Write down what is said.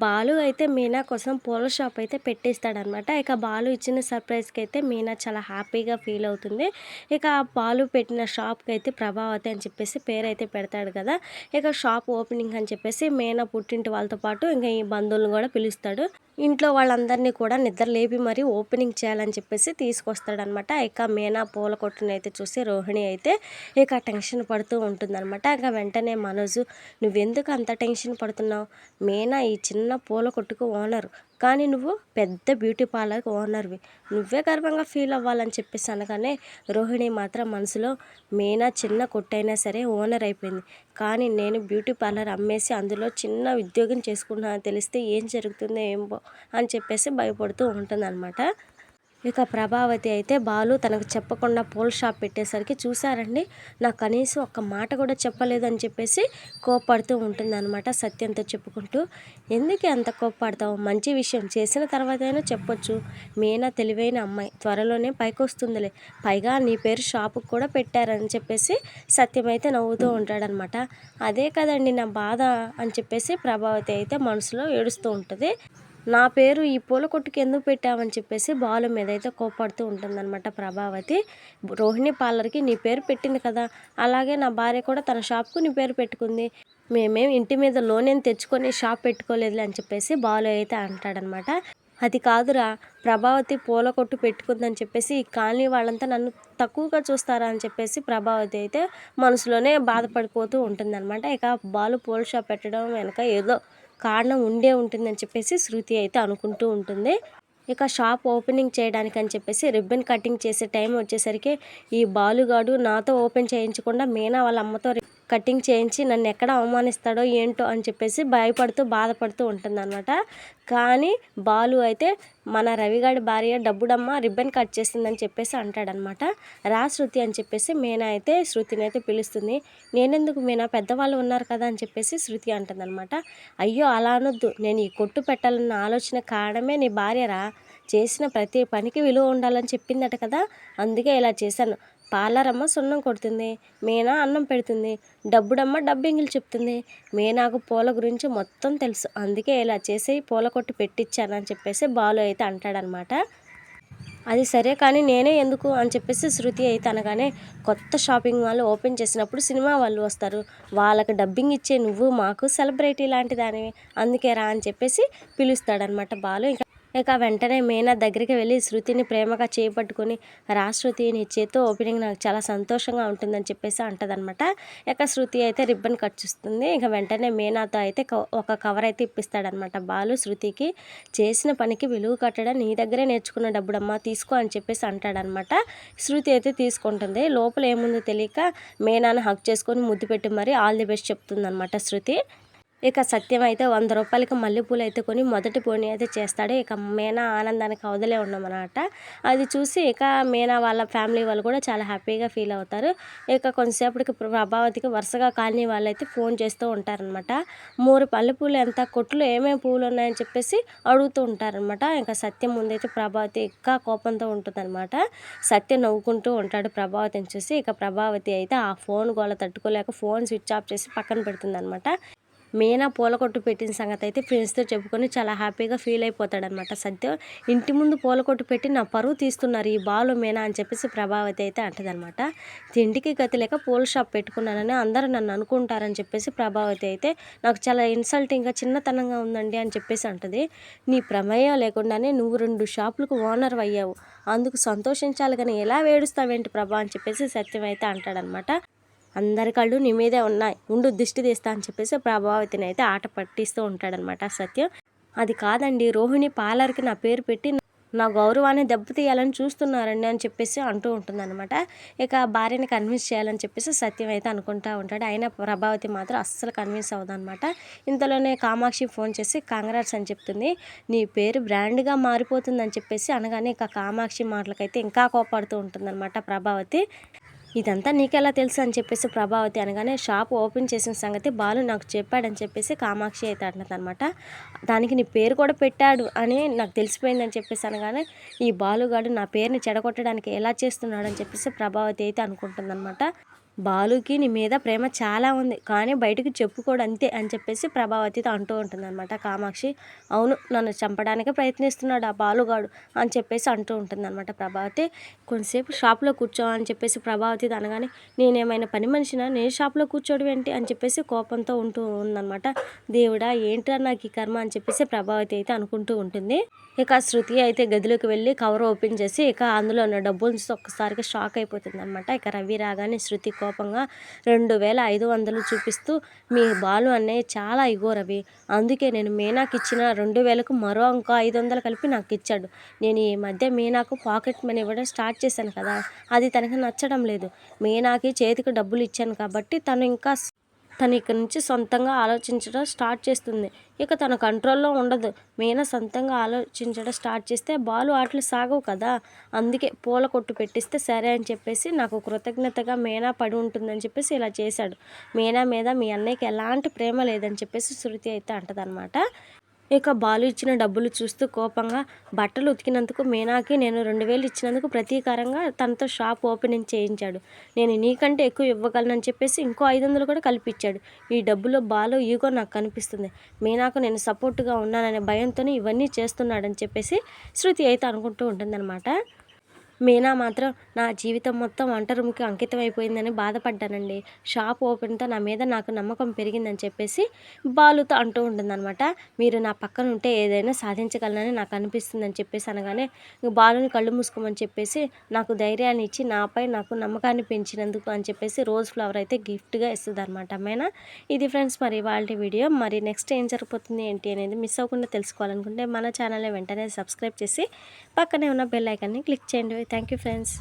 బాలు అయితే మీనా కోసం పూల షాప్ అయితే పెట్టేస్తాడనమాట. ఇక బాలు ఇచ్చిన సర్ప్రైజ్‌కి అయితే మీనా చాలా హ్యాపీగా ఫీల్ అవుతుంది. ఇక ఆ బాలు పెట్టిన షాప్‌కైతే ప్రభావతి అని చెప్పేసి పేరైతే పెడతాడు కదా! ఇక షాప్ ఓపెనింగ్ అని చెప్పేసి మీనా పుట్టింటి వాళ్ళతో పాటు ఇంక ఈ బంధువులను కూడా పిలుస్తాడు. ఇంట్లో వాళ్ళందరినీ కూడా నిద్ర లేపి మరీ ఓపెనింగ్ చేయాలని చెప్పేసి తీసుకొస్తాడనమాట. ఇక మీనా పూల కొట్టునైతే చూసి రోహిణి అయితే ఇక టెన్షన్ పడుతూ ఉంటుందనమాట. ఇక వెంటనే మనోజు, "నువ్వెందుకు అంత టెన్షన్ పడుతున్నావు? మీనా ఈ చిన్న పూల కొట్టుకు ఓనరు. కానీ నువ్వు పెద్ద బ్యూటీ పార్లర్‌కి ఓనర్‌వి. నువ్వే గర్వంగా ఫీల్ అవ్వాలని" చెప్పేసి అనగానే రోహిణి మాత్రం మనసులో, మీనా చిన్న కొట్టైనా సరే ఓనర్ అయిపోయింది. కానీ నేను బ్యూటీ పార్లర్ అమ్మేసి అందులో చిన్న ఉద్యోగం చేసుకుంటున్నానని తెలిస్తే ఏం జరుగుతుందో ఏమో అని చెప్పేసి భయపడుతూ ఉంటుందన్నమాట. ఇక ప్రభావతి అయితే బాలు తనకు చెప్పకుండా పూల షాప్ పెట్టేసరికి, చూసారండి నాకు కనీసం ఒక్క మాట కూడా చెప్పలేదు అని చెప్పేసి కోప్పడుతూ ఉంటుందన్నమాట సత్యంతో చెప్పుకుంటూ. ఎందుకే అంత కోప్పడతావు? మంచి విషయం చేసిన తర్వాతైనా చెప్పొచ్చు. మీనా తెలివైన అమ్మాయి, త్వరలోనే పైకొస్తుందిలే. పైగా నీ పేరు షాపుకి కూడా పెట్టారని చెప్పేసి సత్యం అయితే నవ్వుతూ ఉంటాడనమాట. అదే కదండి నా బాధ అని చెప్పేసి ప్రభావతి అయితే మనసులో ఏడుస్తూ ఉంటుంది. నా పేరు ఈ పూల కొట్టుకి ఎందుకు పెట్టావని చెప్పేసి బాలు మీద అయితే కోప్పడుతూ ఉంటుందన్నమాట ప్రభావతి. రోహిణి పార్లర్‌కి నీ పేరు పెట్టింది కదా! అలాగే నా భార్య కూడా తన షాప్‌కు నీ పేరు పెట్టుకుంది. మేమేం ఇంటి మీద లోన్ ఏం తెచ్చుకొని షాప్ పెట్టుకోలేదులే అని చెప్పేసి బాలు అయితే అంటాడనమాట. అది కాదురా, ప్రభావతి పూల కొట్టు పెట్టుకుందని చెప్పేసి ఈ కాలనీ వాళ్ళంతా నన్ను తక్కువగా చూస్తారా అని చెప్పేసి ప్రభావతి అయితే మనసులోనే బాధపడిపోతూ ఉంటుందన్నమాట. ఇక బాలు పూల షాప్ పెట్టడం వెనక ఏదో కారణం ఉండే ఉంటుందని చెప్పేసి శృతి అయితే అనుకుంటూ ఉంటుంది. ఇక షాప్ ఓపెనింగ్ చేయడానికని చెప్పేసి రిబ్బన్ కటింగ్ చేసే టైం వచ్చేసరికి ఈ బాలుగాడు నాతో ఓపెన్ చేయించకుండా మీనా వాళ్ళ అమ్మతో కటింగ్ చేయించి నన్ను ఎక్కడ అవమానిస్తాడో ఏంటో అని చెప్పేసి భయపడుతూ బాధపడుతూ ఉంటుందన్నమాట. కానీ బాలు అయితే మన రవిగాడి భార్య డబ్బుడమ్మ రిబ్బన్ కట్ చేసిందని చెప్పేసి అంటాడనమాట. రా శృతి అని చెప్పేసి మీనా అయితే శృతిని అయితే పిలుస్తుంది. నేనెందుకు మీనా, పెద్దవాళ్ళు ఉన్నారు కదా అని చెప్పేసి శృతి అంటుందన్నమాట. అయ్యో అలా అనొద్దు, నేను ఈ కొట్టు పెట్టాలన్న ఆలోచన కారణమే నీ భార్యరా. చేసిన ప్రతి పనికి విలువ ఉండాలని చెప్పిందట కదా, అందుకే ఇలా చేశాను. పార్లరమ్మ సున్నం కొడుతుంది, మీనా అన్నం పెడుతుంది, డబ్బుడమ్మ డబ్బింగులు చెప్తుంది. మీనాకు పూల గురించి మొత్తం తెలుసు, అందుకే ఇలా చేసి పూల కొట్టు పెట్టించానని చెప్పేసి బాలు అయితే అంటాడనమాట. అది సరే కానీ నేనే ఎందుకు అని చెప్పేసి శృతి అయితే అనగానే, కొత్త షాపింగ్ మాల్ ఓపెన్ చేసినప్పుడు సినిమా వాళ్ళు వస్తారు, వాళ్ళకి డబ్బింగ్ ఇచ్చే నువ్వు మాకు సెలబ్రిటీ లాంటి దానివి, అందుకే రా అని చెప్పేసి పిలుస్తాడనమాట బాలు. ఇక వెంటనే మీనా దగ్గరికి వెళ్ళి శృతిని ప్రేమగా చేపట్టుకొని, రా శృతి నీ చేత్తో ఓపెనింగ్ నాకు చాలా సంతోషంగా ఉంటుందని చెప్పేసి అంటదనమాట. ఇక శృతి అయితే రిబ్బన్ కట్ చేస్తుంది. ఇక వెంటనే మీనాతో అయితే ఒక కవర్ అయితే ఇప్పిస్తాడనమాట బాలు శృతికి. చేసిన పనికి విలువ కట్టడం నీ దగ్గరే నేర్చుకున్న డబ్బుడమ్మా, తీసుకో అని చెప్పేసి అంటాడనమాట. శృతి అయితే తీసుకుంటుంది. లోపల ఏముందో తెలియక మీనాను హగ్ చేసుకొని ముద్దు పెట్టి మరి ఆల్ ది బెస్ట్ చెప్తుందనమాట శృతి. ఇక సత్యం అయితే రూ. 100కి మల్లెపూలు అయితే కొని మొదటి పోనీ అయితే చేస్తాడు. ఇక మీనా ఆనందానికి అవధులే ఉండమనమాట. అది చూసి ఇక మీనా వాళ్ళ ఫ్యామిలీ వాళ్ళు కూడా చాలా హ్యాపీగా ఫీల్ అవుతారు. ఇక కొంతసేపటికి ప్రభావతికి వరుసగా కాలనీ వాళ్ళైతే ఫోన్ చేస్తూ ఉంటారనమాట. 3 మల్లెపూలు ఎంత, కొట్లో ఏమేమి పువ్వులు ఉన్నాయని చెప్పేసి అడుగుతూ ఉంటారనమాట. ఇంకా సత్యం ముందైతే ప్రభావతి ఇంకా కోపంతో ఉంటుందన్నమాట. సత్యం నవ్వుకుంటూ ఉంటాడు ప్రభావతిని చూసి. ఇక ప్రభావతి అయితే ఆ ఫోన్ గోల తట్టుకోలేక ఫోన్ స్విచ్ ఆఫ్ చేసి పక్కన పెడుతుందనమాట. మీనా పూల కొట్టు పెట్టిన సంగతి అయితే ఫ్రెండ్స్తో చెప్పుకొని చాలా హ్యాపీగా ఫీల్ అయిపోతాడనమాట సత్యం. ఇంటి ముందు పూల కొట్టు పెట్టి నా పరువు తీస్తున్నారు ఈ బాలు మీనా అని చెప్పేసి ప్రభావతి అయితే అంటదనమాట. తిండికి గతి లేక పూల షాప్ పెట్టుకున్నానని అందరూ నన్ను అనుకుంటారని చెప్పేసి ప్రభావతి అయితే నాకు చాలా ఇన్సల్టింగ్గా చిన్నతనంగా ఉందండి అని చెప్పేసి అంటది. నీ ప్రమేయం లేకుండానే నువ్వు 2 షాపులకు ఓనర్ అయ్యావు, అందుకు సంతోషించాలి కానీ ఎలా వేడుస్తావేంటి ప్రభా అని చెప్పేసి సత్యం అయితే అంటాడనమాట. అందరి కళ్ళు నీ మీదే ఉన్నాయి, ఉండు దిష్టి తీస్తా అని చెప్పేసి ప్రభావతిని అయితే ఆట పట్టిస్తూ ఉంటాడనమాట సత్యం. అది కాదండి, రోహిణి పార్లర్‌కి నా పేరు పెట్టి నా గౌరవాన్ని దెబ్బతీయాలని చూస్తున్నారండి అని చెప్పేసి అంటూ ఉంటుందన్నమాట. ఇక భార్యని కన్విన్స్ చేయాలని చెప్పేసి సత్యం అయితే అనుకుంటా ఉంటాడు. అయినా ప్రభావతి మాత్రం అస్సలు కన్విన్స్ అవ్వదనమాట. ఇంతలోనే కామాక్షి ఫోన్ చేసి కాంగ్రాట్స్ అని చెప్తుంది. నీ పేరు బ్రాండ్‌గా మారిపోతుందని చెప్పేసి అనగానే ఇక కామాక్షి మాటలకైతే ఇంకా కోపడుతూ ఉంటుందన్నమాట ప్రభావతి. ఇదంతా నీకెలా తెలుసు అని చెప్పేసి ప్రభావతి అనగానే, షాప్ ఓపెన్ చేసిన సంగతి బాలు నాకు చెప్పాడని చెప్పేసి కామాక్షి అయితే అంటుందన్నమాట. దానికి నీ పేరు కూడా పెట్టాడు అని నాకు తెలిసిపోయిందని చెప్పేసి అనగానే, ఈ బాలుగాడు నా పేరుని చెడగొట్టడానికి ఎలా చేస్తున్నాడని చెప్పేసి ప్రభావతి అయితే అనుకుంటుందన్నమాట. బాలుకి నీ మీద ప్రేమ చాలా ఉంది. కానీ బయటకి చెప్పుకోడు అంతే అని చెప్పేసి ప్రభావతితో అంటూ ఉంటుందనమాట కామాక్షి. అవును, నన్ను చంపడానికే ప్రయత్నిస్తున్నాడు ఆ బాలుగాడు అని చెప్పేసి అంటూ ఉంటుందనమాట ప్రభావతి. కొంతసేపు షాప్‌లో కూర్చో అని చెప్పేసి ప్రభావతితో అనగానే, నేనేమైనా పని మనిషినా? నేను షాప్‌లో కూర్చోవడం ఏంటి? అని చెప్పేసి కోపంతో ఉంటూ ఉందనమాట. దేవుడా! ఏంట్రా నాకు ఈ కర్మ అని చెప్పేసి ప్రభావతి అయితే అనుకుంటూ ఉంటుంది. ఇక శృతి అయితే గదిలోకి వెళ్ళి కవర్ ఓపెన్ చేసి ఇక అందులో ఉన్న డబ్బులు చూసి ఒక్కసారిగా షాక్ అయిపోతుందనమాట. ఇక రవి రాగానే శృతి కోపంగా 2500 చూపిస్తూ, మీ బాలు అన్నయ్య చాలా ఇగో రవి. అందుకే నేను మీనాకి ఇచ్చిన 2000కు మరో ఇంకో 500 కలిపి నాకు ఇచ్చాడు. నేను ఈ మధ్య మీనాకు పాకెట్ మనీ ఇవ్వడం స్టార్ట్ చేశాను కదా! అది తనకి నచ్చడం లేదు. మీనాకి చేతికి డబ్బులు ఇచ్చాను కాబట్టి తను ఇక నుంచి సొంతంగా ఆలోచించడం స్టార్ట్ చేస్తుంది. ఇక తన కంట్రోల్‌లో ఉండదు. మీనా సొంతంగా ఆలోచించడం స్టార్ట్ చేస్తే బాలు ఆటలు సాగవు కదా! అందుకే పూల కొట్టు పెట్టిస్తే సరే అని చెప్పేసి నాకు కృతజ్ఞతగా మీనా పడి ఉంటుందని చెప్పేసి ఇలా చేశాడు. మీనా మీద మీ అన్నయ్యకి ఎలాంటి ప్రేమ లేదని చెప్పేసి శృతి అయితే అంటదనమాట. ఇక బాలు ఇచ్చిన డబ్బులు చూస్తూ కోపంగా, బట్టలు ఉతికినందుకు మీనాకి నేను 2000 ఇచ్చినందుకు ప్రతీకారంగా తనతో షాప్ ఓపెనింగ్ చేయించాడు. నేను నీకంటే ఎక్కువ ఇవ్వగలనని చెప్పేసి ఇంకో 500 కూడా కలిపిచ్చాడు. ఈ డబ్బులో బాలు ఈగో నాకు కనిపిస్తుంది. మీనాకు నేను సపోర్ట్‌గా ఉన్నాననే భయంతోనే ఇవన్నీ చేస్తున్నాడని చెప్పేసి శృతి అయితే అనుకుంటూ ఉంటుందనమాట. మీనా మాత్రం నా జీవితం మొత్తం వంట రూమ్‌కి అంకితం అయిపోయిందని బాధపడ్డానండి. షాప్ ఓపెన్‌తో నా మీద నాకు నమ్మకం పెరిగిందని చెప్పేసి బాలుతో అంటూ ఉంటుందనమాట. మీరు నా పక్కన ఉంటే ఏదైనా సాధించగలనని నాకు అనిపిస్తుందని చెప్పేసి అనగానే, బాలుని కళ్ళు మూసుకోమని చెప్పేసి నాకు ధైర్యాన్ని ఇచ్చి నాపై నాకు నమ్మకాన్ని పెంచినందుకు అని చెప్పేసి రోజ్ ఫ్లవర్ అయితే గిఫ్ట్‌గా ఇస్తదనమాట మీనా. ఇది ఫ్రెండ్స్ మరి ఇవాల్టి వీడియో. మరి నెక్స్ట్ ఏం జరగబోతుంది ఏంటి అనేది మిస్ అవ్వకుండా తెలుసుకోవాలనుకుంటే మన ఛానల్‌ని వెంటనే సబ్స్క్రైబ్ చేసి పక్కనే ఉన్న బెల్ ఐకాన్‌ని క్లిక్ చేయండి. Thank you friends.